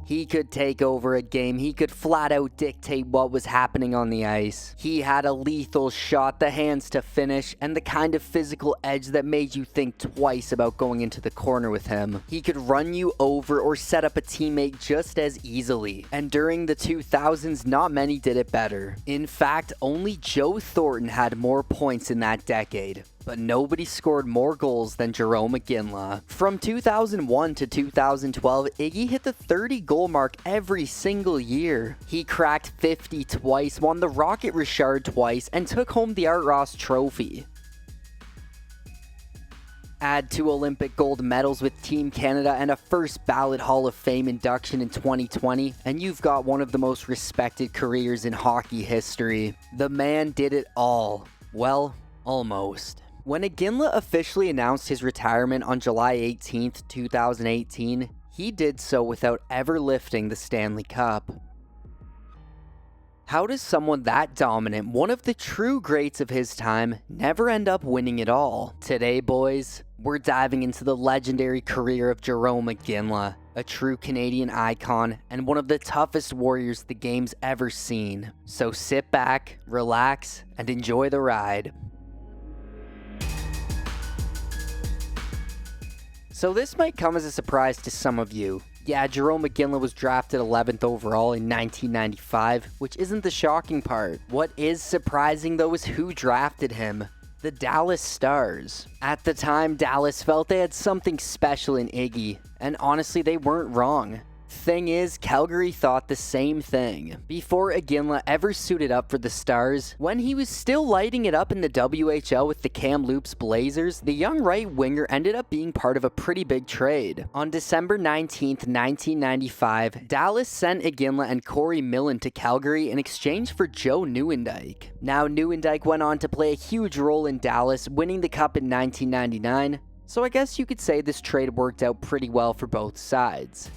He could take over a game. He could flat out dictate what was happening on the ice. He had a lethal shot, the hands to finish, and the kind of physical edge that made you think twice about going into the corner with him. He could run you over or set up a teammate just as easily. And during the 2000s, not many did it better. In fact, only Joe Thornton had more points in that decade. But nobody scored more goals than Jerome Iginla. From 2001 to 2012, Iggy hit the 30-goal mark every single year. He cracked 50 twice, won the Rocket Richard twice, and took home the Art Ross Trophy. Add 2 Olympic gold medals with Team Canada and a first-ballot Hall of Fame induction in 2020, and you've got one of the most respected careers in hockey history. The man did it all. Well, almost. When Iginla officially announced his retirement on July 18, 2018, he did so without ever lifting the Stanley Cup. How does someone that dominant, one of the true greats of his time, never end up winning it all? Today, boys, we're diving into the legendary career of Jerome Iginla, a true Canadian icon and one of the toughest warriors the game's ever seen. So sit back, relax, and enjoy the ride. So this might come as a surprise to some of you. Yeah, Jerome Iginla was drafted 11th overall in 1995, which isn't the shocking part. What is surprising though is who drafted him. The Dallas Stars. At the time, Dallas felt they had something special in Iggy, and honestly, they weren't wrong. Thing is, Calgary thought the same thing. Before Iginla ever suited up for the Stars, when he was still lighting it up in the WHL with the Kamloops Blazers, the young right winger ended up being part of a pretty big trade. On December 19, 1995, Dallas sent Iginla and Corey Millen to Calgary in exchange for Joe Nieuwendyk. Now, Nieuwendyk went on to play a huge role in Dallas, winning the Cup in 1999, so I guess you could say this trade worked out pretty well for both sides.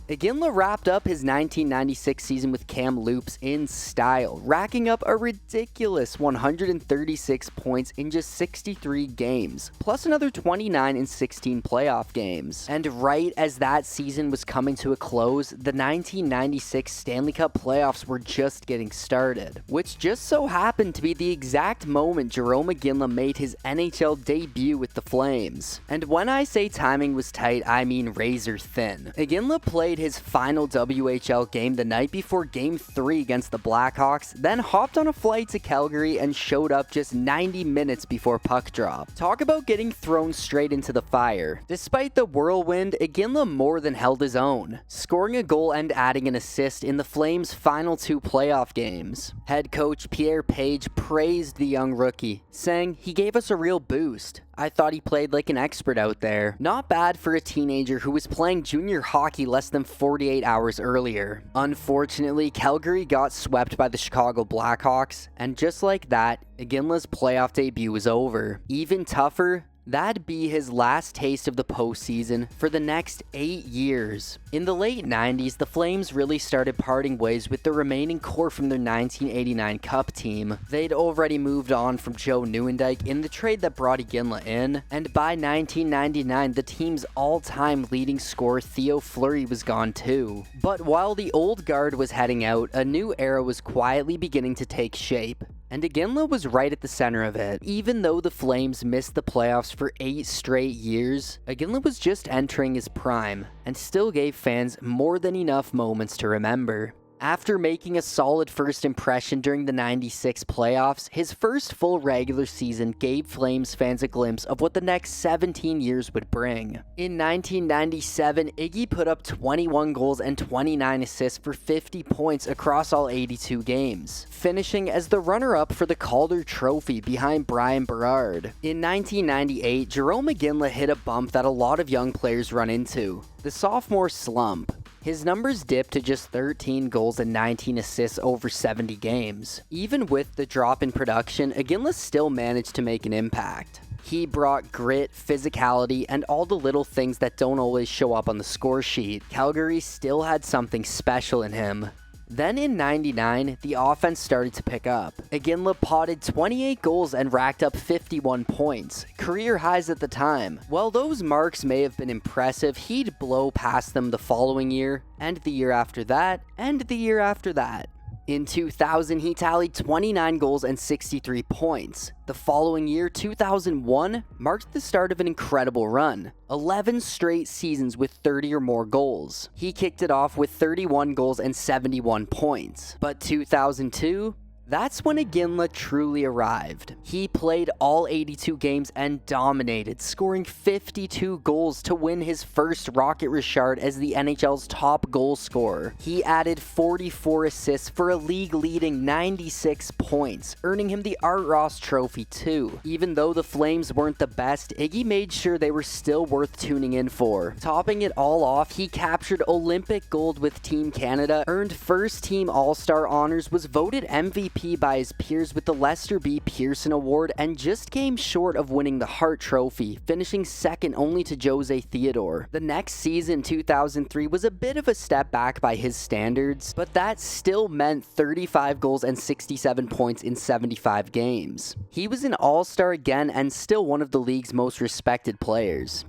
Iginla wrapped up his 1996 season with Kamloops in style, racking up a ridiculous 136 points in just 63 games, plus another 29 in 16 playoff games. And right as that season was coming to a close, the 1996 Stanley Cup playoffs were just getting started, which just so happened to be the exact moment Jerome Iginla made his NHL debut with the Flames. And when I say timing was tight, I mean razor thin. Iginla played his final WHL game the night before Game 3 against the Blackhawks, then hopped on a flight to Calgary and showed up just 90 minutes before puck drop. Talk about getting thrown straight into the fire. Despite the whirlwind, Iginla more than held his own, scoring a goal and adding an assist in the Flames' final 2 playoff games. Head coach Pierre Page praised the young rookie, saying, "He gave us a real boost. I thought he played like an expert out there." Not bad for a teenager who was playing junior hockey less than 48 hours earlier. Unfortunately, Calgary got swept by the Chicago Blackhawks, and just like that, Iginla's playoff debut was over. Even tougher, that'd be his last taste of the postseason for the next 8 years. In the late 90s, the Flames really started parting ways with the remaining core from their 1989 Cup team. They'd already moved on from Joe Nieuwendyk in the trade that brought Iginla in, and by 1999, the team's all-time leading scorer Theo Fleury was gone too. But while the old guard was heading out, a new era was quietly beginning to take shape. And Iginla was right at the center of it. Even though the Flames missed the playoffs for 8 straight years, Iginla was just entering his prime, and still gave fans more than enough moments to remember. After making a solid first impression during the 96 playoffs, his first full regular season gave Flames fans a glimpse of what the next 17 years would bring. In 1997, Iggy put up 21 goals and 29 assists for 50 points across all 82 games, finishing as the runner-up for the Calder Trophy behind Brian Berard. In 1998, Jerome Iginla hit a bump that a lot of young players run into: the sophomore slump. His numbers dipped to just 13 goals and 19 assists over 70 games. Even with the drop in production, Iginla still managed to make an impact. He brought grit, physicality, and all the little things that don't always show up on the score sheet. Calgary still had something special in him. Then in '99, the offense started to pick up. Iginla potted 28 goals and racked up 51 points, career highs at the time. While those marks may have been impressive, he'd blow past them the following year, and the year after that, and the year after that. In 2000, he tallied 29 goals and 63 points. The following year, 2001, marked the start of an incredible run. 11 straight seasons with 30 or more goals. He kicked it off with 31 goals and 71 points. But 2002, that's when Iginla truly arrived. He played all 82 games and dominated, scoring 52 goals to win his first Rocket Richard as the NHL's top goal scorer. He added 44 assists for a league-leading 96 points, earning him the Art Ross Trophy too. Even though the Flames weren't the best, Iggy made sure they were still worth tuning in for. Topping it all off, he captured Olympic gold with Team Canada, earned first-team All-Star honors, was voted MVP by his peers with the Lester B. Pearson Award, and just came short of winning the Hart Trophy, finishing second only to Jose Theodore. The next season, 2003, was a bit of a step back by his standards, but that still meant 35 goals and 67 points in 75 games. He was an All-Star again and still one of the league's most respected players.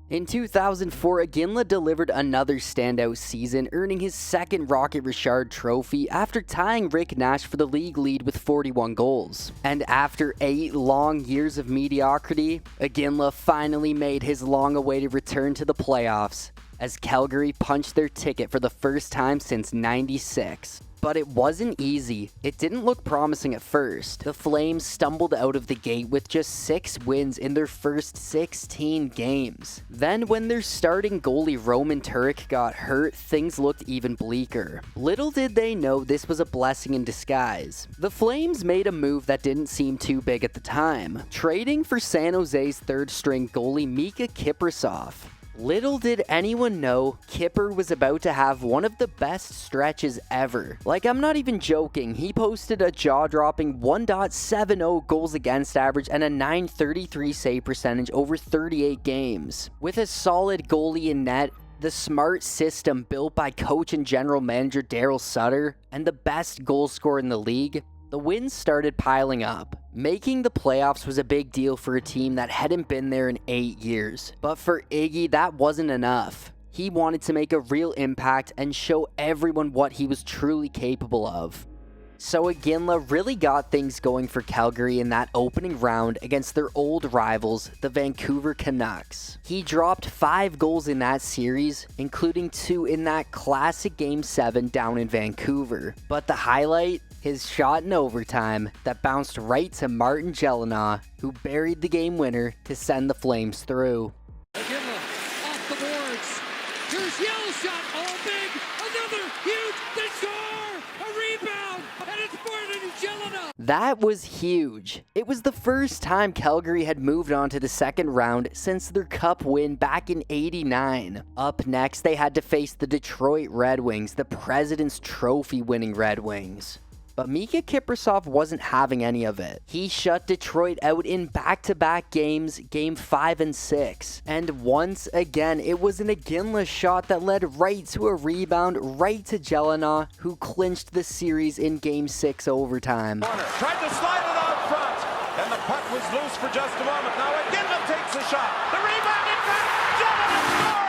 In 2004, Iginla delivered another standout season, earning his second Rocket Richard Trophy after tying Rick Nash for the league lead with 41 goals. And after 8 long years of mediocrity, Iginla finally made his long-awaited return to the playoffs, as Calgary punched their ticket for the first time since '96. But it wasn't easy. It didn't look promising at first. The Flames stumbled out of the gate with just 6 wins in their first 16 games. Then when their starting goalie Roman Turek got hurt, things looked even bleaker. Little did they know this was a blessing in disguise. The Flames made a move that didn't seem too big at the time, trading for San Jose's third-string goalie Mika Kiprasov. Little did anyone know, Kipper was about to have one of the best stretches ever. Like, I'm not even joking, he posted a jaw-dropping 1.70 goals against average and a .933 save percentage over 38 games. With a solid goalie in net, the smart system built by coach and general manager Daryl Sutter, and the best goal scorer in the league, the wins started piling up. Making the playoffs was a big deal for a team that hadn't been there in 8 years. But for Iggy, that wasn't enough. He wanted to make a real impact and show everyone what he was truly capable of. So Iginla really got things going for Calgary in that opening round against their old rivals, the Vancouver Canucks. He dropped 5 goals in that series, including 2 in that classic Game 7 down in Vancouver. But the highlight? His shot in overtime that bounced right to Martin Gelinas, who buried the game winner to send the Flames through. Iginla off the boards. Here's Yell's shot. Oh, big. Another huge. They score. A rebound. And it's Martin Gelinas. That was huge. It was the first time Calgary had moved on to the second round since their cup win back in '89. Up next, they had to face the Detroit Red Wings, the President's Trophy winning Red Wings. But Mika Kiprasov wasn't having any of it. He shut Detroit out in back-to-back games, Game 5 and 6. And once again, it was an Iginla shot that led right to a rebound, right to Gelinas, who clinched the series in Game 6 overtime. Tried to slide it out front, and the puck was loose for just a moment. Now Iginla takes a shot. The rebound in front. Gelinas scores!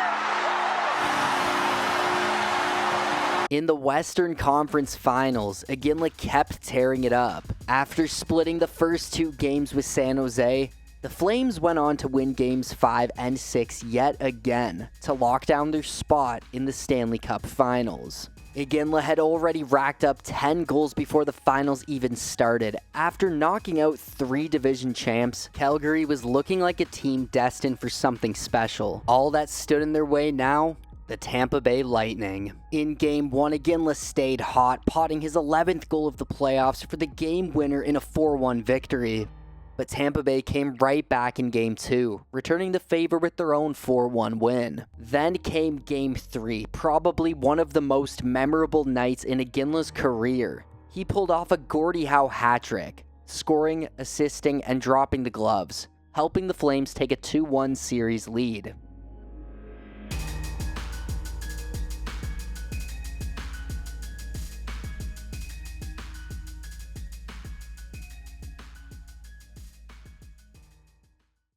In the Western Conference Finals, Iginla kept tearing it up. After splitting the first 2 games with San Jose, the Flames went on to win Games 5 and 6 yet again to lock down their spot in the Stanley Cup Finals. Iginla had already racked up 10 goals before the finals even started. After knocking out 3 division champs, Calgary was looking like a team destined for something special. All that stood in their way now? The Tampa Bay Lightning. In Game 1, Iginla stayed hot, potting his 11th goal of the playoffs for the game winner in a 4-1 victory. But Tampa Bay came right back in Game 2, returning the favor with their own 4-1 win. Then came Game 3, probably one of the most memorable nights in Iginla's career. He pulled off a Gordie Howe hat-trick, scoring, assisting, and dropping the gloves, helping the Flames take a 2-1 series lead.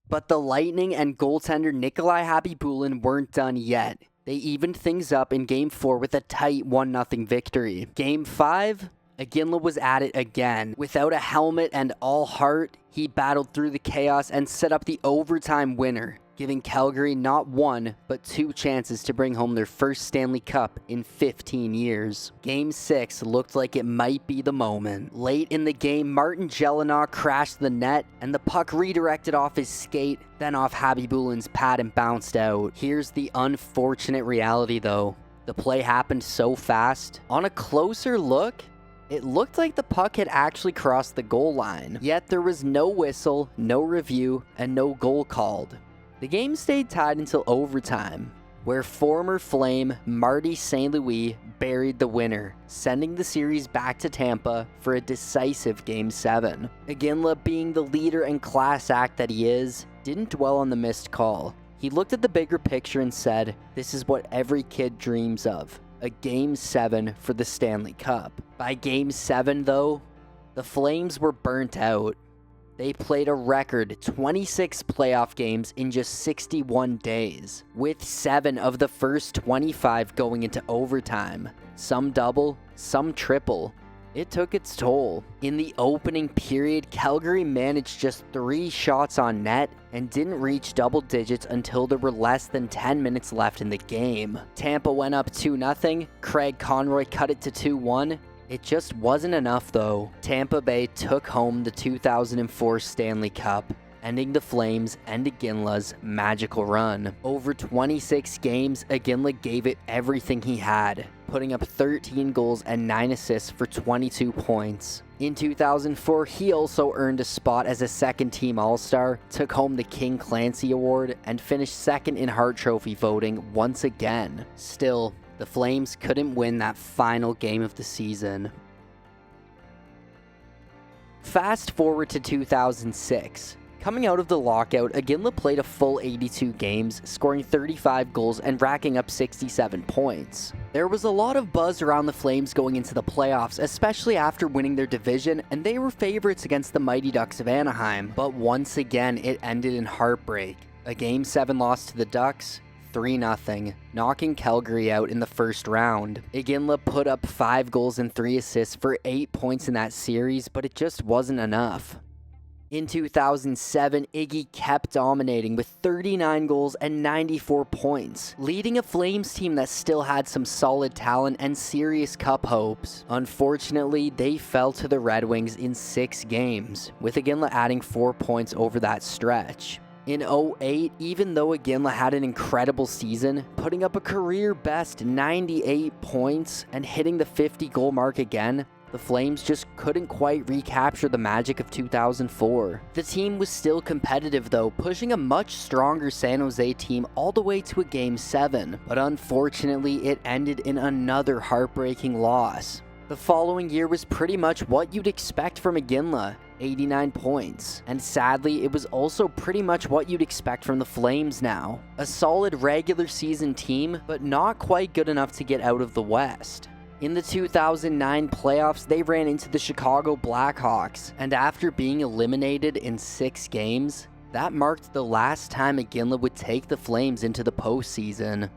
But the Lightning and goaltender Nikolai Khabibulin weren't done yet. They evened things up in Game 4 with a tight 1-0 victory. Game 5, Iginla was at it again. Without a helmet and all heart, he battled through the chaos and set up the overtime winner, giving Calgary not one, but 2 chances to bring home their first Stanley Cup in 15 years. Game 6 looked like it might be the moment. Late in the game, Martin Gelinas crashed the net, and the puck redirected off his skate, then off Khabibulin's pad and bounced out. Here's the unfortunate reality though. The play happened so fast. On a closer look, it looked like the puck had actually crossed the goal line. Yet there was no whistle, no review, and no goal called. The game stayed tied until overtime, where former Flame Marty St. Louis buried the winner, sending the series back to Tampa for a decisive Game 7. Iginla, being the leader and class act that he is, didn't dwell on the missed call. He looked at the bigger picture and said, "This is what every kid dreams of, a Game 7 for the Stanley Cup." By Game 7, though, the Flames were burnt out. They played a record 26 playoff games in just 61 days, with 7 of the first 25 going into overtime. Some double, some triple. It took its toll. In the opening period, Calgary managed just 3 shots on net and didn't reach double digits until there were less than 10 minutes left in the game. Tampa went up 2-0, Craig Conroy cut it to 2-1, It just wasn't enough though. Tampa Bay took home the 2004 Stanley Cup, ending the Flames and Iginla's magical run. Over 26 games, Iginla gave it everything he had, putting up 13 goals and 9 assists for 22 points. In 2004, he also earned a spot as a second-team All-Star, took home the King Clancy Award, and finished second in Hart Trophy voting once again. Still, the Flames couldn't win that final game of the season. Fast forward to 2006. Coming out of the lockout, Iginla played a full 82 games, scoring 35 goals and racking up 67 points. There was a lot of buzz around the Flames going into the playoffs, especially after winning their division, and they were favorites against the Mighty Ducks of Anaheim. But once again, it ended in heartbreak. A Game 7 loss to the Ducks, 3-0, knocking Calgary out in the first round. Iginla put up 5 goals and 3 assists for 8 points in that series, but it just wasn't enough. In 2007, Iggy kept dominating with 39 goals and 94 points, leading a Flames team that still had some solid talent and serious cup hopes. Unfortunately, they fell to the Red Wings in 6 games, with Iginla adding 4 points over that stretch. In 2008, even though Iginla had an incredible season, putting up a career-best 98 points and hitting the 50-goal mark again, the Flames just couldn't quite recapture the magic of 2004. The team was still competitive though, pushing a much stronger San Jose team all the way to a Game 7, but unfortunately it ended in another heartbreaking loss. The following year was pretty much what you'd expect from Iginla, 89 points. And sadly, it was also pretty much what you'd expect from the Flames now. A solid regular season team, but not quite good enough to get out of the West. In the 2009 playoffs, they ran into the Chicago Blackhawks, and after being eliminated in 6 games, that marked the last time Iginla would take the Flames into the postseason.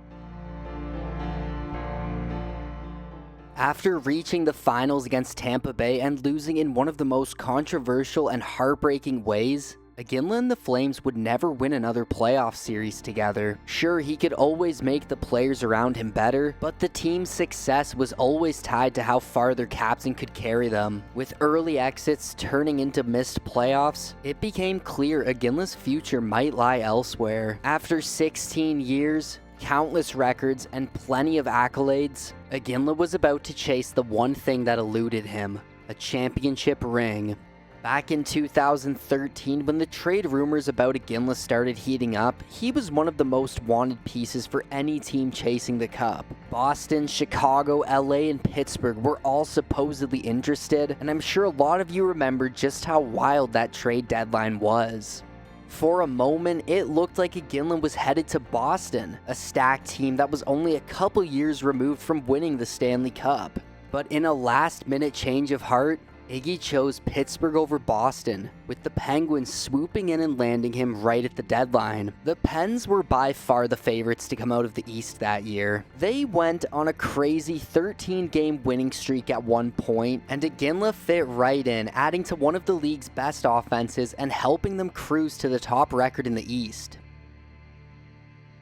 After reaching the finals against Tampa Bay and losing in one of the most controversial and heartbreaking ways, Iginla and the Flames would never win another playoff series together. Sure, he could always make the players around him better, but the team's success was always tied to how far their captain could carry them. With early exits turning into missed playoffs, it became clear Iginla's future might lie elsewhere. After 16 years, countless records, and plenty of accolades, Iginla was about to chase the one thing that eluded him, a championship ring. Back in 2013, when the trade rumors about Iginla started heating up, he was one of the most wanted pieces for any team chasing the cup. Boston, Chicago, LA, and Pittsburgh were all supposedly interested, and I'm sure a lot of you remember just how wild that trade deadline was. For a moment, it looked like Iginla was headed to Boston, a stacked team that was only a couple years removed from winning the Stanley Cup. But in a last-minute change of heart, Iggy chose Pittsburgh over Boston, with the Penguins swooping in and landing him right at the deadline. The Pens were by far the favorites to come out of the East that year. They went on a crazy 13-game winning streak at one point, and Iginla fit right in, adding to one of the league's best offenses and helping them cruise to the top record in the East.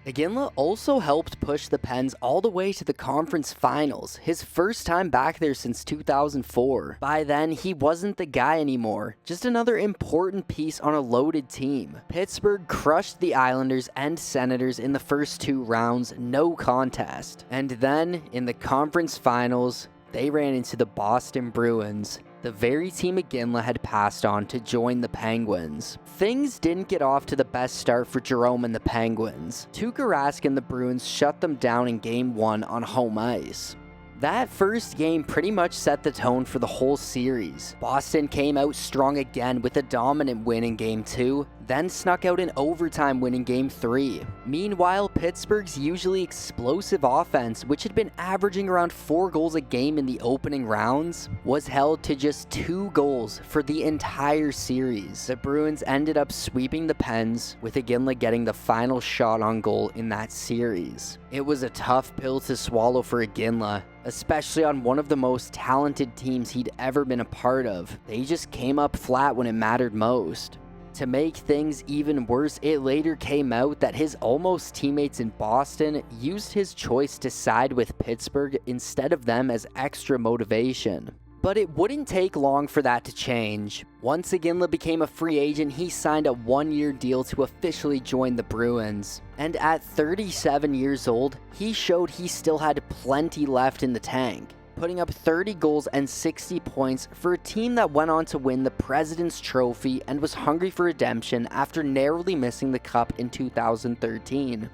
Iginla also helped push the Pens all the way to the conference finals, his first time back there since 2004. By then, he wasn't the guy anymore, just another important piece on a loaded team. Pittsburgh crushed the Islanders and Senators in the first 2 rounds, no contest. And then, in the conference finals, they ran into the Boston Bruins, the very team Iginla had passed on to join the Penguins. Things didn't get off to the best start for Jerome and the Penguins. Tuukka Rask and the Bruins shut them down in Game 1 on home ice. That first game pretty much set the tone for the whole series. Boston came out strong again with a dominant win in Game 2, then snuck out an overtime win in Game 3. Meanwhile, Pittsburgh's usually explosive offense, which had been averaging around 4 goals a game in the opening rounds, was held to just 2 goals for the entire series. The Bruins ended up sweeping the Pens, with Iginla getting the final shot on goal in that series. It was a tough pill to swallow for Iginla, especially on one of the most talented teams he'd ever been a part of. They just came up flat when it mattered most. To make things even worse, it later came out that his almost teammates in Boston used his choice to side with Pittsburgh instead of them as extra motivation. But it wouldn't take long for that to change. Once Iginla became a free agent, he signed a 1-year deal to officially join the Bruins. And at 37 years old, he showed he still had plenty left in the tank, putting up 30 goals and 60 points for a team that went on to win the President's Trophy and was hungry for redemption after narrowly missing the Cup in 2013.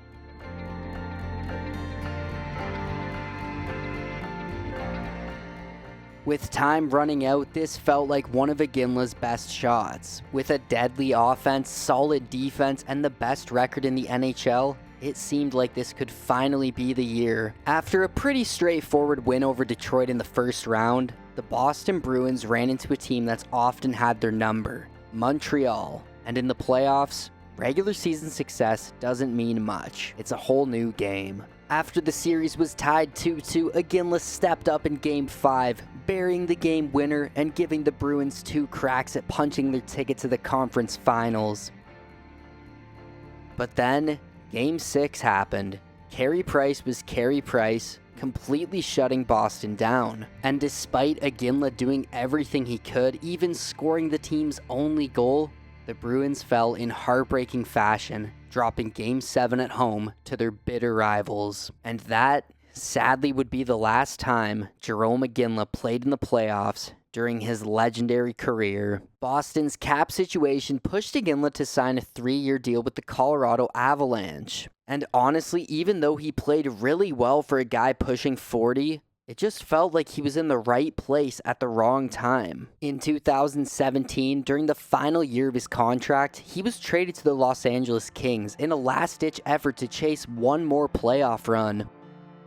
With time running out, this felt like one of Iginla's best shots. With a deadly offense, solid defense, and the best record in the NHL, it seemed like this could finally be the year. After a pretty straightforward win over Detroit in the first round, the Boston Bruins ran into a team that's often had their number, Montreal. And in the playoffs, regular season success doesn't mean much. It's a whole new game. After the series was tied 2-2, Iginla stepped up in Game 5, burying the game winner and giving the Bruins 2 cracks at punching their ticket to the conference finals. But then, Game 6 happened. Carey Price was Carey Price, completely shutting Boston down. And despite Iginla doing everything he could, even scoring the team's only goal, the Bruins fell in heartbreaking fashion, dropping Game 7 at home to their bitter rivals. And that, sadly, would be the last time Jerome Iginla played in the playoffs during his legendary career. Boston's cap situation pushed Iginla to sign a 3-year deal with the Colorado Avalanche. And honestly, even though he played really well for a guy pushing 40, it just felt like he was in the right place at the wrong time. In 2017, during the final year of his contract, he was traded to the Los Angeles Kings in a last-ditch effort to chase one more playoff run.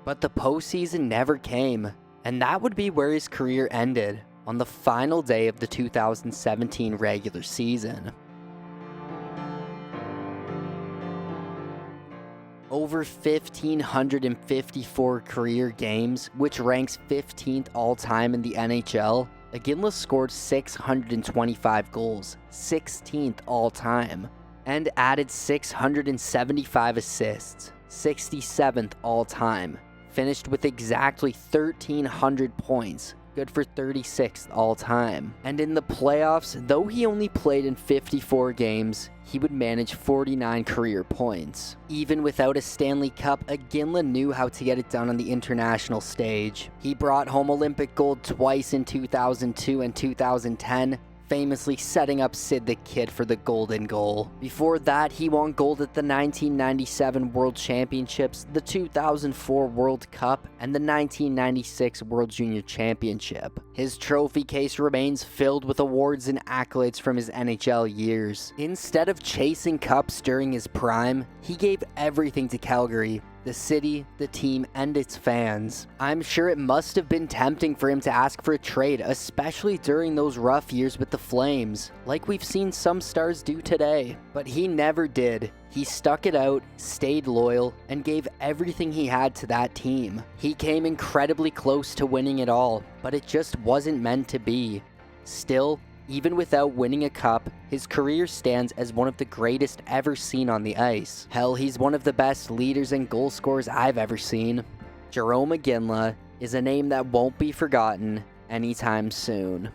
But the postseason never came, and that would be where his career ended, on the final day of the 2017 regular season. Over 1,554 career games, which ranks 15th all-time in the NHL, Iginla scored 625 goals, 16th all-time, and added 675 assists, 67th all-time, finished with exactly 1,300 points, good for 36th all-time. And in the playoffs, though he only played in 54 games, he would manage 49 career points. Even without a Stanley Cup, Iginla knew how to get it done on the international stage. He brought home Olympic gold twice in 2002 and 2010, famously setting up Sid the Kid for the golden goal. Before that, he won gold at the 1997 World Championships, the 2004 World Cup, and the 1996 World Junior Championship. His trophy case remains filled with awards and accolades from his NHL years. Instead of chasing cups during his prime, he gave everything to Calgary, the city, the team, and its fans. I'm sure it must have been tempting for him to ask for a trade, especially during those rough years with the Flames, like we've seen some stars do today. But he never did. He stuck it out, stayed loyal, and gave everything he had to that team. He came incredibly close to winning it all, but it just wasn't meant to be. Still, even without winning a cup, his career stands as one of the greatest ever seen on the ice. Hell, he's one of the best leaders and goal scorers I've ever seen. Jerome Iginla is a name that won't be forgotten anytime soon.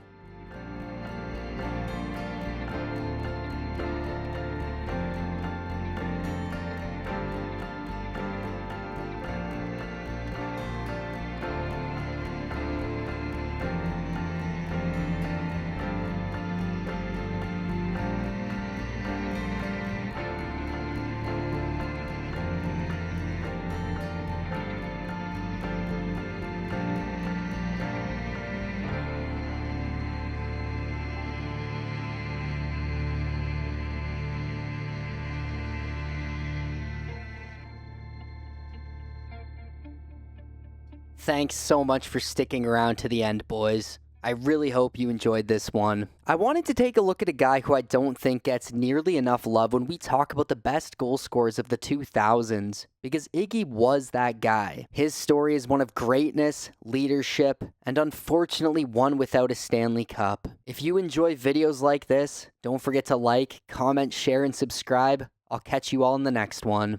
Thanks so much for sticking around to the end, boys. I really hope you enjoyed this one. I wanted to take a look at a guy who I don't think gets nearly enough love when we talk about the best goal scorers of the 2000s, because Iggy was that guy. His story is one of greatness, leadership, and unfortunately one without a Stanley Cup. If you enjoy videos like this, don't forget to like, comment, share, and subscribe. I'll catch you all in the next one.